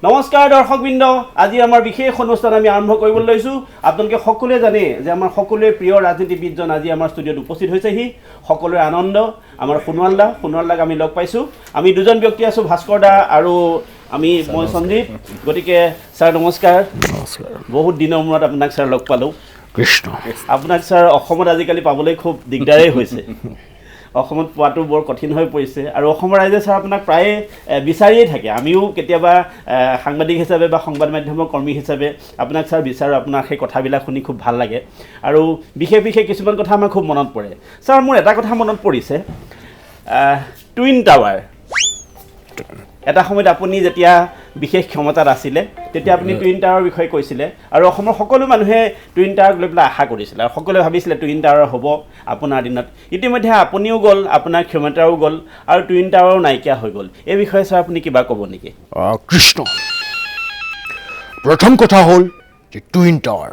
নমস্কাৰ দৰ্শকবৃন্দ, আজি আমাৰ বিশেষ অনুষ্ঠান আমি আৰম্ভ কৰিবলৈ লৈছোঁ। আপোনালোকে সকলোৱে জানে যে আমাৰ সকলোৱে প্ৰিয় ৰাজনীতিবিদজন আজি আমাৰ ষ্টুডিঅ'ত উপস্থিত হৈছেহি। সকলোৰে আনন্দ। আমাৰ সোণোৱালদাক আমি লগ পাইছোঁ। আমি দুজন ব্যক্তি আছোঁ, ভাস্কৰ দা আৰু মই সঞ্জীৱ। গতিকে ছাৰ নমস্কাৰ। বহুত দিনৰ মূৰত আপোনাক ছাৰ লগ পালোঁ। কৃষ্ণ। আপোনাক ছাৰ অসমত আজিকালি পাবলৈ খুব দিগদাৰেই হৈছে। অসমত পোৱাটো বৰ কঠিন হৈ পৰিছে আৰু অসমৰ ৰাইজে ছাৰ আপোনাক প্ৰায়ে বিচাৰিয়ে থাকে। আমিও কেতিয়াবা সাংবাদিক হিচাপে বা সংবাদ মাধ্যমৰ কৰ্মী হিচাপে আপোনাক ছাৰ বিচাৰোঁ। আপোনাৰ সেই কথাবিলাক শুনি খুব ভাল লাগে আৰু বিশেষ কিছুমান কথা আমাৰ খুব মনত পৰে। ছাৰ মোৰ এটা কথা মনত পৰিছে, টুইন টাৱাৰ। এটা সময়ত আপুনি যেতিয়া বিশেষ ক্ষমতাত আছিলে তেতিয়া আপুনি টুইন টাৱাৰৰ বিষয়ে কৈছিলে আৰু অসমৰ সকলো মানুহে টুইন টাৱাৰক লৈ পেলাই আশা কৰিছিলে আৰু সকলোৱে ভাবিছিলে টুইন টাৱাৰ হ'ব আপোনাৰ দিনত। ইতিমধ্যে আপুনিও গ'ল, আপোনাৰ ক্ষমতাও গ'ল আৰু টুইন টাৱাৰো নাইকিয়া হৈ গ'ল। এই বিষয়ে ছাৰ আপুনি কিবা ক'ব নেকি? কৃষ্ণ, প্ৰথম কথা হ'ল যে টুইন টাৱাৰ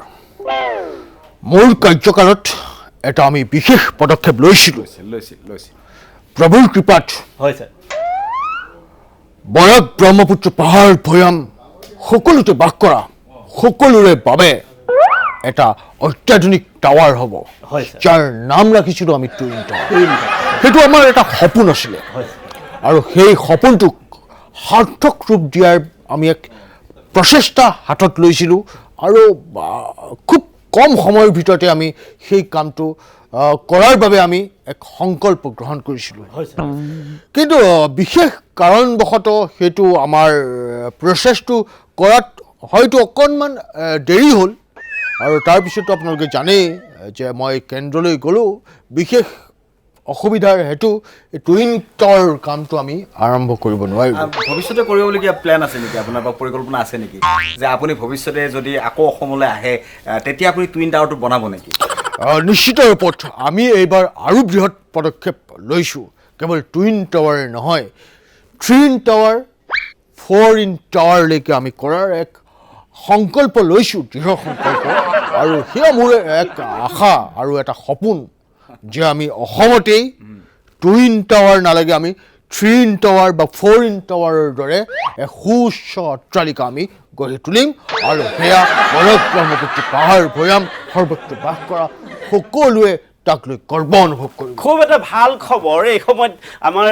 মোৰ কাৰ্যকালত এটা আমি বিশেষ পদক্ষেপ লৈছিলোঁ। প্ৰভুৰ কৃপাত হয় ছাৰ। বৰাক ব্ৰহ্মপুত্ৰ পাহাৰ ভৈয়াম সকলোতে বাস কৰা সকলোৰে বাবে এটা অত্যাধুনিক টাৱাৰ হ'ব, যাৰ নাম ৰাখিছিলোঁ আমি টুইন টাৱাৰ। সেইটো আমাৰ এটা সপোন আছিলে আৰু সেই সপোনটোক সাৰ্থক ৰূপ দিয়াৰ আমি এক প্ৰচেষ্টা হাতত লৈছিলোঁ আৰু খুব কম সময়ৰ ভিতৰতে আমি সেই কামটো কৰাৰ বাবে আমি এক সংকল্প গ্ৰহণ কৰিছিলোঁ। কিন্তু বিশেষ কাৰণবশতঃ সেইটো আমাৰ প্ৰচেছটো কৰাত হয়তো অকণমান দেৰি হ'ল আৰু তাৰপিছতো আপোনালোকে জানেই যে মই কেন্দ্ৰলৈ গ'লোঁ। বিশেষ অসুবিধাৰ হেতু টুইন টাৱাৰ কামটো আমি আৰম্ভ কৰিব নোৱাৰিলোঁ। ভৱিষ্যতে কৰিবলগীয়া প্লেন আছে নেকি আপোনাৰ বা পৰিকল্পনা আছে নেকি যে আপুনি ভৱিষ্যতে যদি আকৌ অসমলৈ আহে তেতিয়া আপুনি টুইন টাৱাৰটো বনাব নেকি? নিশ্চিত ৰূপত আমি এইবাৰ আৰু বৃহৎ পদক্ষেপ লৈছোঁ। কেৱল টুইন টাৱাৰ নহয়, 3 টাৱাৰ 4 টাৱাৰলৈকে আমি কৰাৰ এক সংকল্প লৈছোঁ, দৃঢ় সংকল্প। আৰু সেয়া মোৰ এক আশা আৰু এটা সপোন যে আমি অসমতেই টুইন টাৱাৰ নালাগে, আমি 3 টাৱাৰ বা 4 টাৱাৰৰ দৰে এক সুউচ্চ অট্টালিকা আমি গঢ়ি তুলিম আৰু সেয়া বৰাক ব্ৰহ্মপুত্ৰ পাহাৰ ভৈয়াম সৰ্বত্ৰ বাস কৰা সকলোৱে তাক লৈ গৰ্ব অনুভৱ কৰিব। খুব এটা ভাল খবৰ। এই সময়ত আমাৰ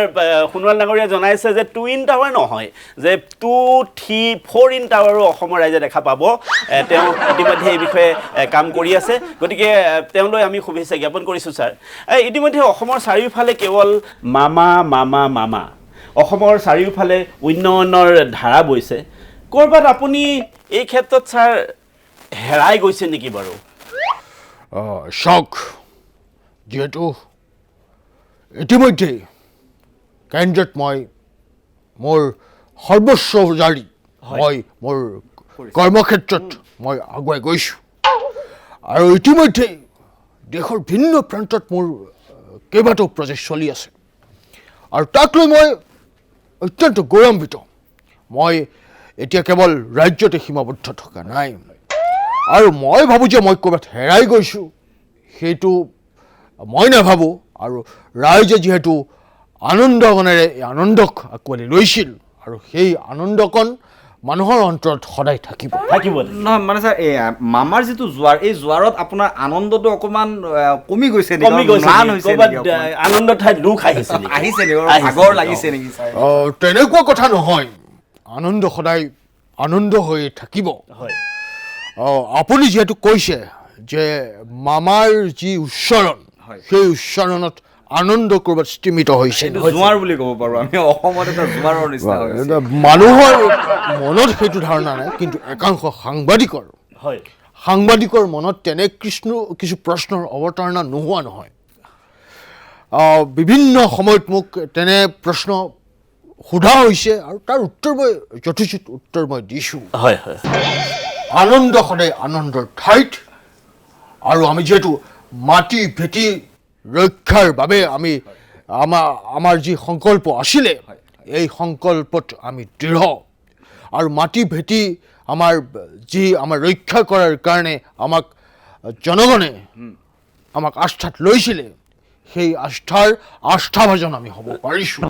সোণোৱাল ডাঙৰীয়া জনাইছে যে টুইন টাৱাৰ নহয়, যে 2, 3, 4 টাৱাৰো অসমৰ ৰাইজে দেখা পাব। তেওঁ ইতিমধ্যে এই বিষয়ে কাম কৰি আছে। গতিকে তেওঁলৈ আমি শুভেচ্ছা জ্ঞাপন কৰিছোঁ ছাৰ। ইতিমধ্যে অসমৰ চাৰিওফালে কেৱল মামা মামা মামা, অসমৰ চাৰিওফালে উন্নয়নৰ ধাৰা বৈছে। ক'ৰবাত আপুনি এই ক্ষেত্ৰত ছাৰ হেৰাই গৈছে নেকি বাৰু? চাওক, যিহেতু ইতিমধ্যেই কেন্দ্ৰত মই মোৰ সৰ্বস্ব জাৰি মই মোৰ কৰ্মক্ষেত্ৰত মই আগুৱাই গৈছোঁ আৰু ইতিমধ্যেই দেশৰ ভিন্ন প্ৰান্তত মোৰ কেইবাটাও প্ৰজেক্ট চলি আছে আৰু তাক লৈ মই অত্যন্ত গৌৰৱান্বিত। মই এতিয়া কেৱল ৰাজ্যতে সীমাবদ্ধ থকা নাই আৰু মই ভাবোঁ যে মই ক'ৰবাত হেৰাই গৈছোঁ সেইটো মই নাভাবোঁ। আৰু ৰাইজে যিহেতু আনন্দকণেৰে এই আনন্দক আঁকোৱালি লৈছিল আৰু সেই আনন্দকণ মানুহৰ অন্তৰত সদায় থাকিব। নহয় মানে ছাৰ, এই মামাৰ যিটো জোৱাৰ, এই জোৱাৰত আপোনাৰ আনন্দটো অকণমান কমি গৈছে নেকি? আনন্দ ঠাইত দুখ আহিছে নেকি? আগৰ লাগিছে নেকি? তেনেকুৱা কথা নহয়, আনন্দ সদায় আনন্দ হৈ থাকিব। আপুনি যিহেতু কৈছে যে মামাৰ যি উচ্চাৰণ, সেই উচ্চাৰণত আনন্দ ক'ৰবাত স্তিমিত হৈছে। জোৱাৰ বুলি ক'ব পাৰোঁ আমি, অসমত এটা জোৱাৰৰ নিচিনা হৈছে। মানুহৰ মনত সেইটো ধাৰণা নাই, কিন্তু একাংশ সাংবাদিকৰ মনত তেনে কিছু প্ৰশ্নৰ অৱতাৰণা নোহোৱা নহয়। বিভিন্ন সময়ত মোক তেনে প্ৰশ্ন সোধা হৈছে আৰু তাৰ উত্তৰ মই যথোচিত উত্তৰ মই দিছোঁ। আনন্দ সদায় আনন্দৰ ঠাইত আৰু আমি যিহেতু মাটি ভেটি ৰক্ষাৰ বাবে আমি আমাৰ যি সংকল্প আছিলে এই সংকল্পত আমি দৃঢ় আৰু মাটি ভেটি আমাৰ ৰক্ষা কৰাৰ কাৰণে আমাক জনগণে আমাক আস্থাত লৈছিলে সেই আস্থাৰ আস্থাভাজন আমি হ'ব পাৰিছোঁ।